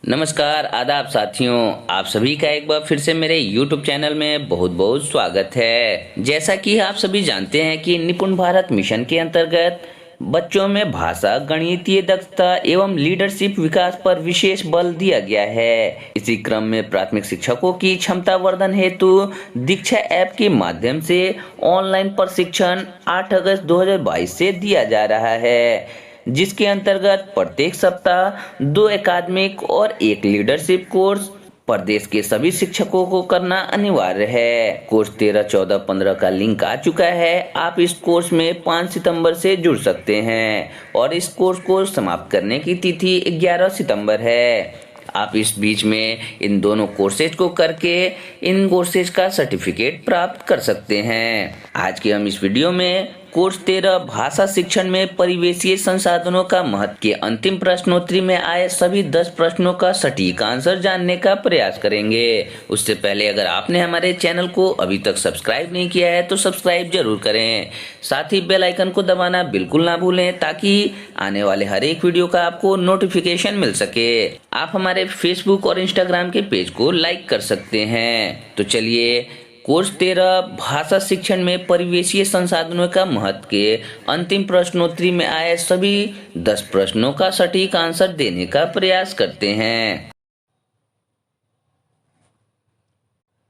नमस्कार आदाब साथियों, आप सभी का एक बार फिर से मेरे YouTube चैनल में बहुत बहुत स्वागत है। जैसा कि आप सभी जानते हैं कि निपुण भारत मिशन के अंतर्गत बच्चों में भाषा, गणितीय दक्षता एवं लीडरशिप विकास पर विशेष बल दिया गया है। इसी क्रम में प्राथमिक शिक्षकों की क्षमता वर्धन हेतु दीक्षा ऐप के माध्यम से ऑनलाइन प्रशिक्षण 8 अगस्त 2022 से दिया जा रहा है, जिसके अंतर्गत प्रत्येक सप्ताह 2 एकेडमिक और 1 लीडरशिप कोर्स प्रदेश के सभी शिक्षकों को करना अनिवार्य है। कोर्स 13, 14, 15 का लिंक आ चुका है। आप इस कोर्स में 5 सितंबर से जुड़ सकते हैं और इस कोर्स को समाप्त करने की तिथि 11 सितंबर है। आप इस बीच में इन दोनों कोर्सेज को करके इन कोर्सेज का सर्टिफिकेट प्राप्त कर सकते हैं। आज के हम इस वीडियो में कोर्स 13 भाषा शिक्षण में परिवेशीय संसाधनों का महत्व के अंतिम प्रश्नोत्तरी में आए सभी 10 प्रश्नों का सटीक आंसर जानने का प्रयास करेंगे। उससे पहले अगर आपने हमारे चैनल को अभी तक सब्सक्राइब नहीं किया है तो सब्सक्राइब जरूर करें। साथ ही बेल आइकन को दबाना बिल्कुल ना भूलें ताकि आने वाले हर एक वीडियो का आपको नोटिफिकेशन मिल सके। आप हमारे फेसबुक और इंस्टाग्राम के पेज को लाइक कर सकते हैं। तो चलिए कोर्स 13 भाषा शिक्षण में परिवेशीय संसाधनों का महत्व के अंतिम प्रश्नोत्तरी में आए सभी 10 प्रश्नों का सटीक आंसर देने का प्रयास करते हैं।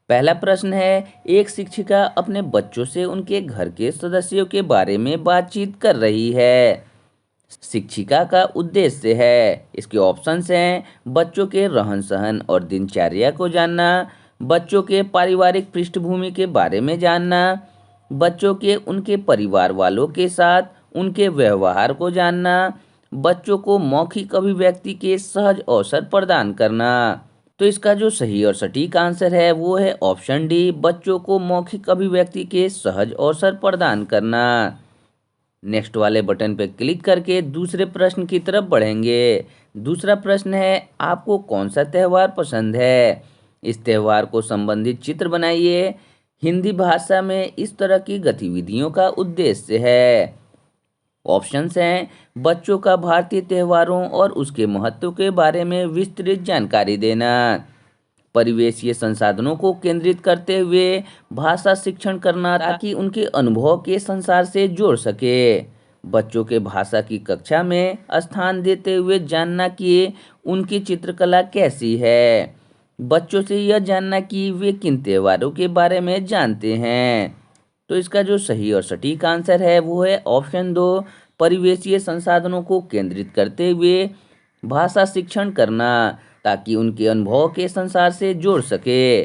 पहला प्रश्न है, एक शिक्षिका अपने बच्चों से उनके घर के सदस्यों के बारे में बातचीत कर रही है। शिक्षिका का उद्देश्य है। इसके ऑप्शंस हैं बच्चों के रहन सहन और दिनचर्या को जानना, बच्चों के पारिवारिक पृष्ठभूमि के बारे में जानना, बच्चों के उनके परिवार वालों के साथ उनके व्यवहार को जानना, बच्चों को मौखिक अभिव्यक्ति के सहज अवसर प्रदान करना। तो इसका जो सही और सटीक आंसर है वो है ऑप्शन डी, बच्चों को मौखिक अभिव्यक्ति के सहज अवसर प्रदान करना। नेक्स्ट वाले बटन पर क्लिक करके दूसरे प्रश्न की तरफ बढ़ेंगे। दूसरा प्रश्न है, आपको कौन सा त्यौहार पसंद है? इस त्यौहार को संबंधित चित्र बनाइए। हिंदी भाषा में इस तरह की गतिविधियों का उद्देश्य है। ऑप्शंस हैं बच्चों का भारतीय त्योहारों और उसके महत्व के बारे में विस्तृत जानकारी देना, परिवेशीय संसाधनों को केंद्रित करते हुए भाषा शिक्षण करना ताकि उनके अनुभव के संसार से जोड़ सके, बच्चों के भाषा की कक्षा में स्थान देते हुए जानना कि उनकी चित्रकला कैसी है, बच्चों से यह जानना कि वे किन त्योहारों के बारे में जानते हैं। तो इसका जो सही और सटीक आंसर है वो है ऑप्शन 2, परिवेशीय संसाधनों को केंद्रित करते हुए भाषा शिक्षण करना ताकि उनके अनुभव के संसार से जोड़ सके।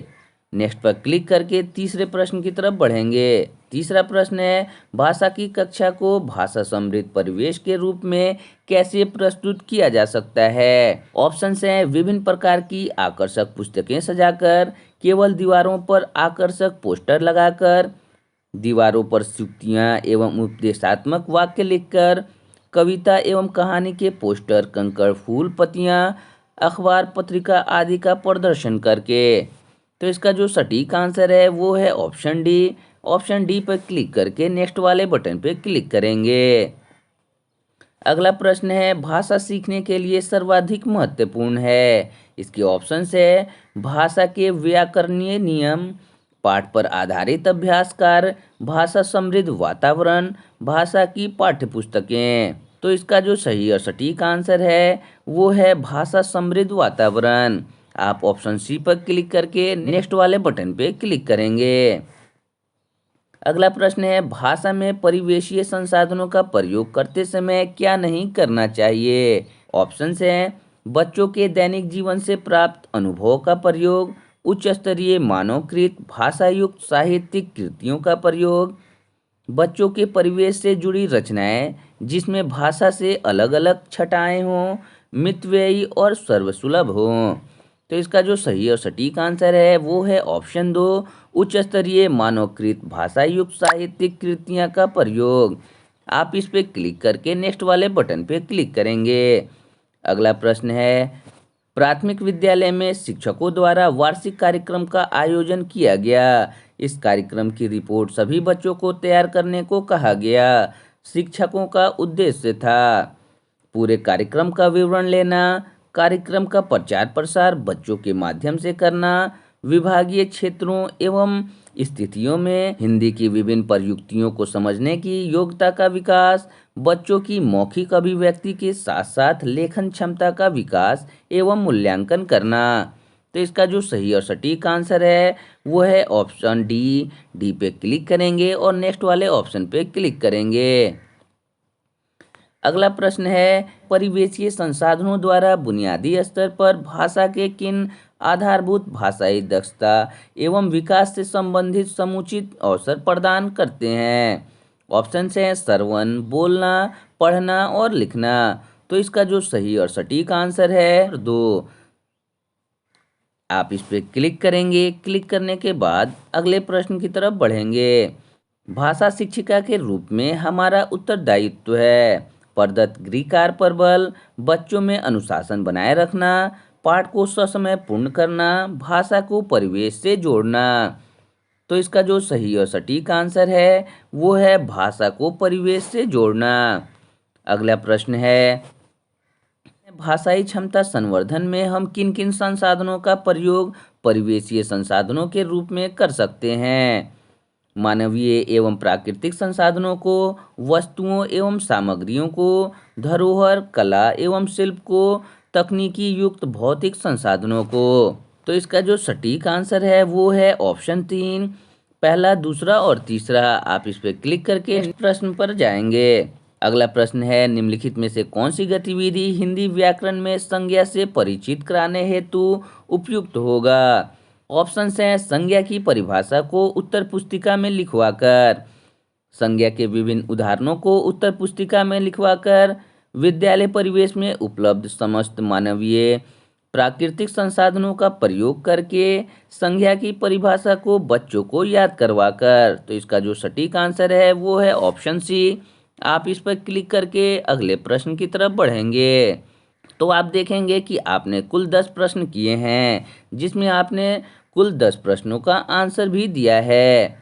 नेक्स्ट पर क्लिक करके तीसरे प्रश्न की तरफ बढ़ेंगे। तीसरा प्रश्न है, भाषा की कक्षा को भाषा समृद्ध परिवेश के रूप में कैसे प्रस्तुत किया जा सकता है? ऑप्शंस हैं विभिन्न प्रकार की आकर्षक पुस्तकें सजाकर, केवल दीवारों पर आकर्षक पोस्टर लगाकर, दीवारों पर सूक्तियाँ एवं उपदेशात्मक वाक्य लिखकर, कविता एवं कहानी के पोस्टर, कंकड़, फूल, पत्तियाँ, अखबार, पत्रिका आदि का प्रदर्शन करके। तो इसका जो सटीक आंसर है वो है ऑप्शन डी। ऑप्शन डी पर क्लिक करके नेक्स्ट वाले बटन पर क्लिक करेंगे। अगला प्रश्न है, भाषा सीखने के लिए सर्वाधिक महत्वपूर्ण है। इसके ऑप्शंस है भाषा के व्याकरणीय नियम, पाठ पर आधारित अभ्यास कार्य, भाषा समृद्ध वातावरण, भाषा की पाठ्यपुस्तकें। तो इसका जो सही और सटीक आंसर है वो है भाषा समृद्ध वातावरण। आप ऑप्शन सी पर क्लिक करके नेक्स्ट वाले बटन पे क्लिक करेंगे। अगला प्रश्न है, भाषा में परिवेशीय संसाधनों का प्रयोग करते समय क्या नहीं करना चाहिए? ऑप्शंस हैं बच्चों के दैनिक जीवन से प्राप्त अनुभव का प्रयोग, उच्च स्तरीय मानवकृत भाषा युक्त साहित्यिक कृतियों का प्रयोग, बच्चों के परिवेश से जुड़ी रचनाएं जिसमें भाषा से अलग अलग छटाएं हों, मितव्ययी और सर्वसुलभ हों। तो इसका जो सही और सटीक आंसर है वो है ऑप्शन 2, उच्च स्तरीय मानवकृत भाषा युक्त साहित्यिक कृतियाँ का प्रयोग। आप इस पे क्लिक करके नेक्स्ट वाले बटन पे क्लिक करेंगे। अगला प्रश्न है, प्राथमिक विद्यालय में शिक्षकों द्वारा वार्षिक कार्यक्रम का आयोजन किया गया। इस कार्यक्रम की रिपोर्ट सभी बच्चों को तैयार करने को कहा गया। शिक्षकों का उद्देश्य था पूरे कार्यक्रम का विवरण लेना, कार्यक्रम का प्रचार प्रसार बच्चों के माध्यम से करना, विभागीय क्षेत्रों एवं स्थितियों में हिंदी की विभिन्न प्रयुक्तियों को समझने की योग्यता का विकास, बच्चों की मौखिक अभिव्यक्ति के साथ साथ लेखन क्षमता का विकास एवं मूल्यांकन करना। तो इसका जो सही और सटीक आंसर है वो है ऑप्शन डी। डी पे क्लिक करेंगे और नेक्स्ट वाले ऑप्शन पे क्लिक करेंगे। अगला प्रश्न है, परिवेशीय संसाधनों द्वारा बुनियादी स्तर पर भाषा के किन आधारभूत भाषाई दक्षता एवं विकास से संबंधित समुचित अवसर प्रदान करते हैं। ऑप्शन हैं श्रवण, बोलना, पढ़ना और लिखना। तो इसका जो सही और सटीक आंसर है दो। आप इस पर क्लिक करेंगे। क्लिक करने के बाद अगले प्रश्न की तरफ बढ़ेंगे। भाषा शिक्षिका के रूप में हमारा उत्तरदायित्व है प्रदत्त गृहकार्य पर बल, बच्चों में अनुशासन बनाए रखना, पाठ को ससमय पूर्ण करना, भाषा को परिवेश से जोड़ना। तो इसका जो सही और सटीक आंसर है वो है भाषा को परिवेश से जोड़ना। अगला प्रश्न है, भाषाई क्षमता संवर्धन में हम किन किन संसाधनों का प्रयोग परिवेशीय संसाधनों के रूप में कर सकते हैं। मानवीय एवं प्राकृतिक संसाधनों को, वस्तुओं एवं सामग्रियों को, धरोहर, कला एवं शिल्प को, तकनीकी युक्त भौतिक संसाधनों को। तो इसका जो सटीक आंसर है वो है ऑप्शन 3, पहला, दूसरा और तीसरा। आप इस पर क्लिक करके प्रश्न पर जाएंगे। अगला प्रश्न है, निम्नलिखित में से कौन सी गतिविधि हिंदी व्याकरण में संज्ञा से परिचित कराने हेतु उपयुक्त होगा। ऑप्शन हैं संज्ञा की परिभाषा को उत्तर पुस्तिका में लिखवाकर, संज्ञा के विभिन्न उदाहरणों को उत्तर पुस्तिका में लिखवाकर, विद्यालय परिवेश में उपलब्ध समस्त मानवीय प्राकृतिक संसाधनों का प्रयोग करके, संज्ञा की परिभाषा को बच्चों को याद करवाकर। तो इसका जो सटीक आंसर है वो है ऑप्शन सी। आप इस पर क्लिक करके अगले प्रश्न की तरफ बढ़ेंगे। तो आप देखेंगे कि आपने कुल 10 प्रश्न किए हैं, जिसमें आपने कुल 10 प्रश्नों का आंसर भी दिया है।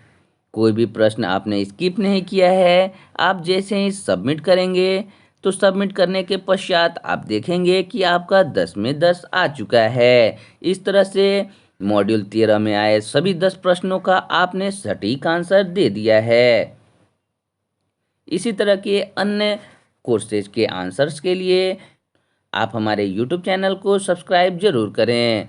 कोई भी प्रश्न आपने स्किप नहीं किया है। आप जैसे ही सबमिट करेंगे तो सबमिट करने के पश्चात आप देखेंगे कि आपका 10 में 10 आ चुका है। इस तरह से मॉड्यूल 13 में आए सभी 10 प्रश्नों का आपने सटीक आंसर दे दिया है। इसी तरह के अन्य कोर्सेज के आंसर्स के लिए आप हमारे YouTube चैनल को सब्सक्राइब जरूर करें।